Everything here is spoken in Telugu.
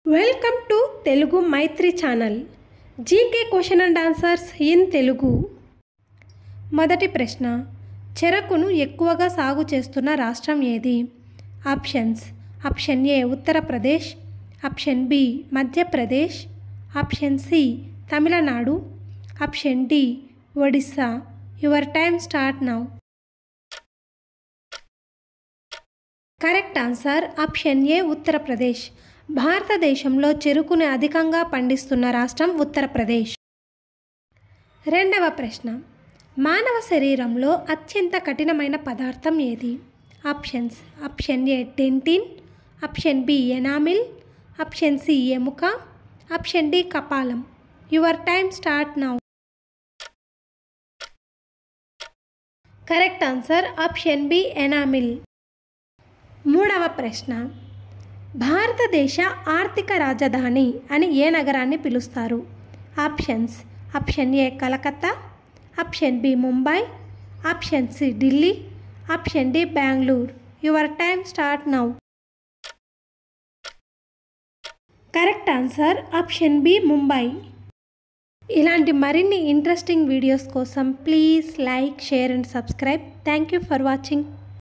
Welcome to Telugu Maitri channel. GK question and answers in Telugu. మొదటి ప్రశ్న, చెరకును ఎక్కువగా సాగు చేస్తున్న రాష్ట్రం ఏది? Options: option A Uttar Pradesh, option B Madhya Pradesh, option C Tamil Nadu, option D Odisha. Your time start now. Correct answer option A Uttar Pradesh. భారతదేశంలో చెరుకుని అధికంగా పండిస్తున్న రాష్ట్రం ఉత్తరప్రదేశ్. రెండవ ప్రశ్న, మానవ శరీరంలో అత్యంత కఠినమైన పదార్థం ఏది? Options: option A dentin, option B enamel, option C ఎముక, ఆప్షన్ డి కపాలం. Your time start now. Correct answer option B enamel. మూడవ ప్రశ్న, భారతదేశ ఆర్థిక రాజధాని అని ఏ నగరాన్ని పిలుస్తారు? Options: option A Calcutta, option B Mumbai, option C Delhi, option D Bengaluru. Your time start now. Correct answer option B Mumbai. ఇలాంటి మరిన్ని ఇంట్రెస్టింగ్ వీడియోస్ కోసం please like, share and subscribe. Thank you for watching.